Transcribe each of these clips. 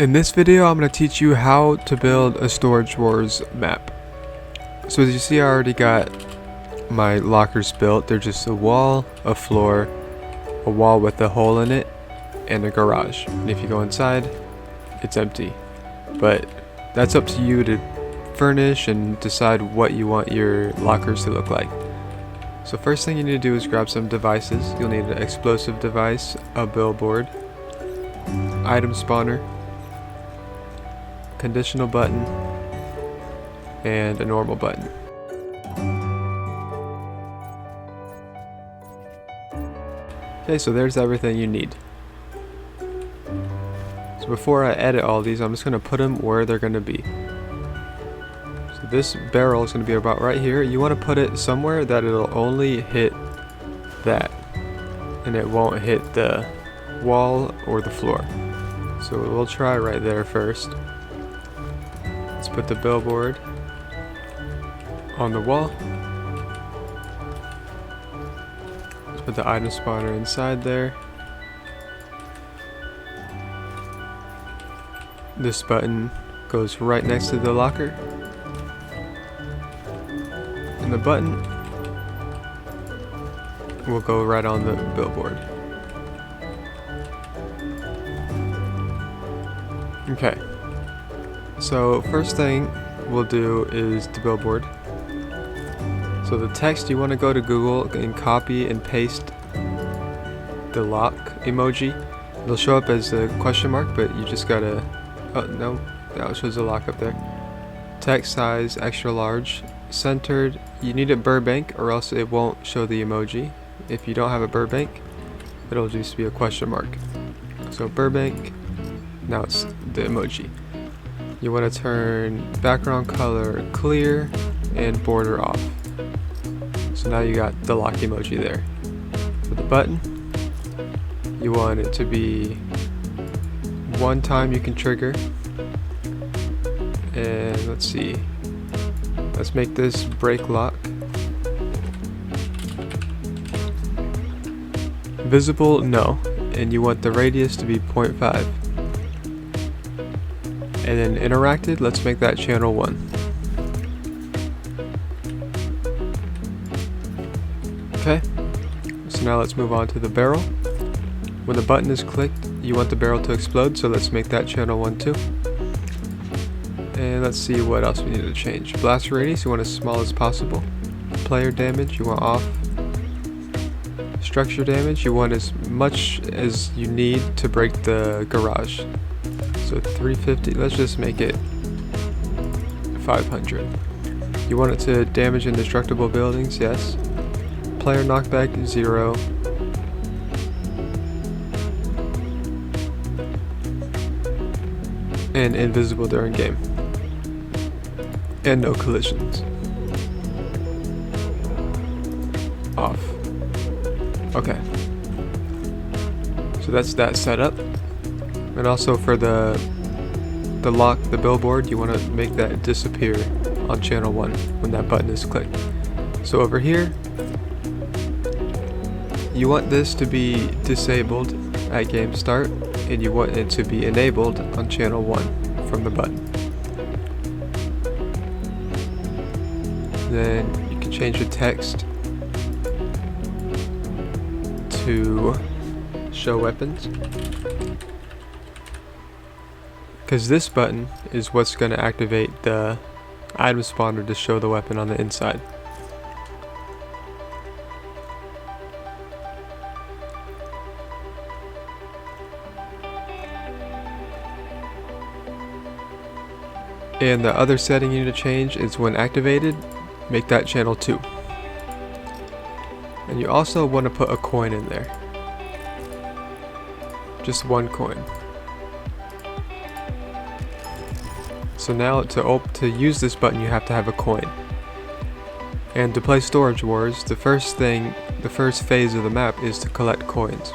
In this video, I'm going to teach you how to build a Storage Wars map. So as you see, I already got my lockers built. They're just a wall, a floor, a wall with a hole in it, and a garage. And if you go inside, it's empty. But that's up to you to furnish and decide what you want your lockers to look like. So first thing you need to do is grab some devices. You'll need an explosive device, a billboard, item spawner, conditional button, and a normal button. Okay, so there's everything you need. So before I edit all these, I'm just going to put them where they're going to be. So this barrel is going to be about right here. You want to put it somewhere that it'll only hit that, and it won't hit the wall or the floor. So we'll try right there first. Let's put the billboard on the wall. Let's put the item spawner inside there. This button goes right next to the locker. And the button will go right on the billboard. Okay. So first thing we'll do is the billboard. So the text, you want to go to Google and copy and paste the lock emoji. It'll show up as a question mark, but you just gotta, oh no, that shows a lock up there. Text size extra large, centered. You need a Burbank or else it won't show the emoji. If you don't have a Burbank, it'll just be a question mark. So Burbank, now it's the emoji. You want to turn background color clear and border off. So now you got the lock emoji there. For the button, you want it to be one time you can trigger. And let's see. Let's make this break lock. Visible, no. And you want the radius to be 0.5. And then interacted, let's make that channel 1. Okay, so now let's move on to the barrel. When the button is clicked, you want the barrel to explode, so let's make that channel 1 too. And let's see what else we need to change. Blast radius, you want as small as possible. Player damage, you want off. Structure damage, you want as much as you need to break the garage. So 350, let's just make it 500. You want it to damage indestructible buildings, yes. Player knockback, 0. And invisible during game. And no collisions. Off. Okay. So that's that setup. And also for the lock, the billboard, you want to make that disappear on channel 1 when that button is clicked. So over here, you want this to be disabled at game start, and you want it to be enabled on channel 1 from the button. Then you can change the text to show weapons. Because this button is what's going to activate the item spawner to show the weapon on the inside. And the other setting you need to change is when activated, make that channel 2. And you also want to put a coin in there. Just 1 coin. So now to use this button, you have to have a coin. And to play Storage Wars, the first phase of the map is to collect coins.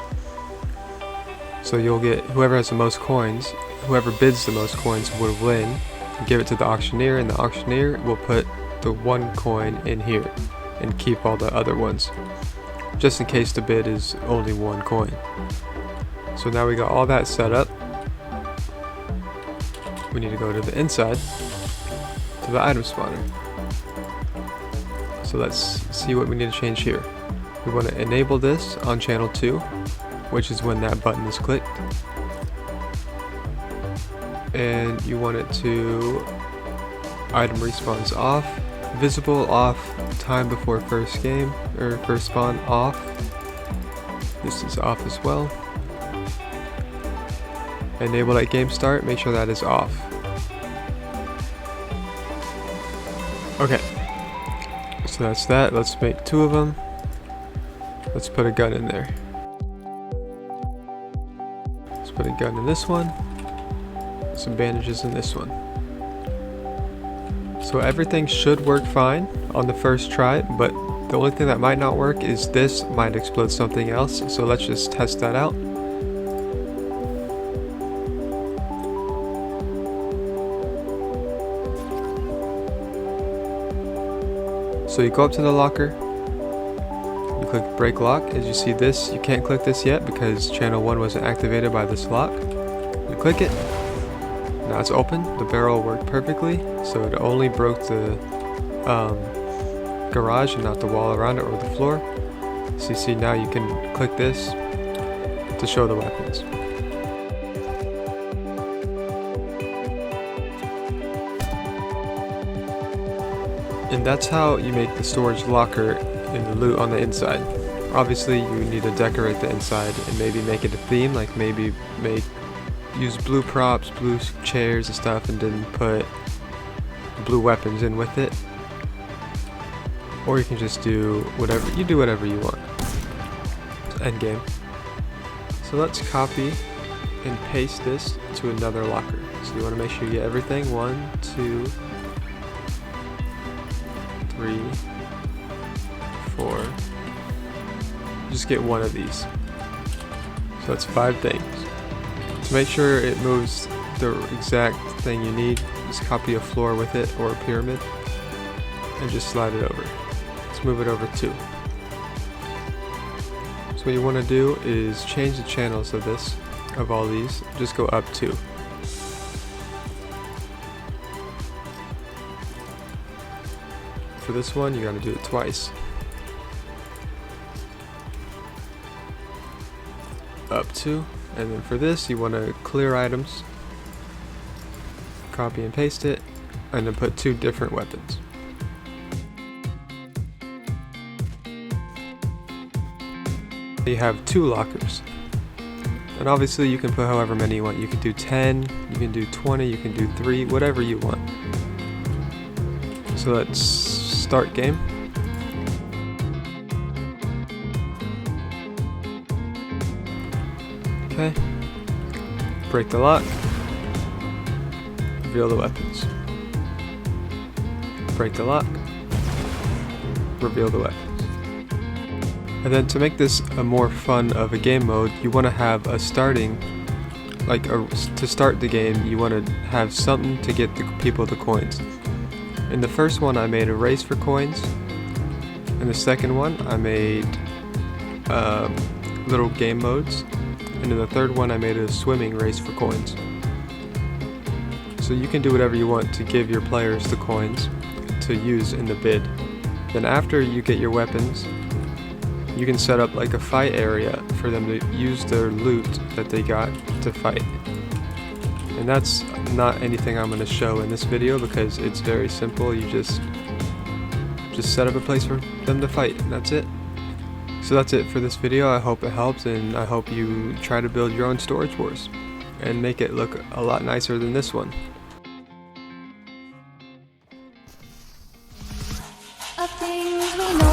So you'll get, whoever has the most coins, whoever bids the most coins will win. Give it to the auctioneer, and the auctioneer will put the 1 coin in here and keep all the other ones, just in case the bid is only 1 coin. So now we got all that set up. we need to go to the inside, to the item spawner. So let's see what we need to change here. We want to enable this on channel 2, which is when that button is clicked. And you want it to item respawns off, visible off, time before first game, or first spawn off. This is off as well. Enable at game start, make sure that is off. Okay, so that's that. Let's make 2 of them. Let's put a gun in there. Let's put a gun in this one. Some bandages in this one. So everything should work fine on the first try, but the only thing that might not work is this might explode something else. So let's just test that out. So you go up to the locker, you click break lock. As you see this, you can't click this yet because channel 1 wasn't activated by this lock. You click it, now it's open, the barrel worked perfectly, so it only broke the garage and not the wall around it or the floor. So you see now you can click this to show the weapons. And that's how you make the storage locker and the loot on the inside. Obviously you need to decorate the inside and maybe make it a theme, like maybe use blue props, blue chairs and stuff, and then put blue weapons in with it. Or you can just do whatever you want. End game. So let's copy and paste this to another locker. So you want to make sure you get everything. 1, 2, 3, 4. Just get 1 of these. So that's 5 things. To make sure it moves the exact thing you need, just copy a floor with it or a pyramid and just slide it over. Let's move it over 2. So what you want to do is change the channels of all these. Just go up 2. For this one, you got to do it twice. Up 2. And then for this, you want to clear items, copy and paste it, and then put 2 different weapons. You have 2 lockers. And obviously you can put however many you want. You can do 10, you can do 20, you can do 3, whatever you want. So let's start game. Okay. Break the lock. Reveal the weapons. Break the lock. Reveal the weapons. And then to make this a more fun of a game mode, you want to have a starting, to start the game, you want to have something to get the people the coins. In the first one I made a race for coins. In the second one I made little game modes. And in the third one I made a swimming race for coins. So you can do whatever you want to give your players the coins to use in the bid. Then after you get your weapons, you can set up like a fight area for them to use their loot that they got to fight. And that's not anything I'm going to show in this video because it's very simple. You just set up a place for them to fight, and that's it. So that's it for this video. I hope it helped, and I hope you try to build your own storage wars and make it look a lot nicer than this one. Of things we know.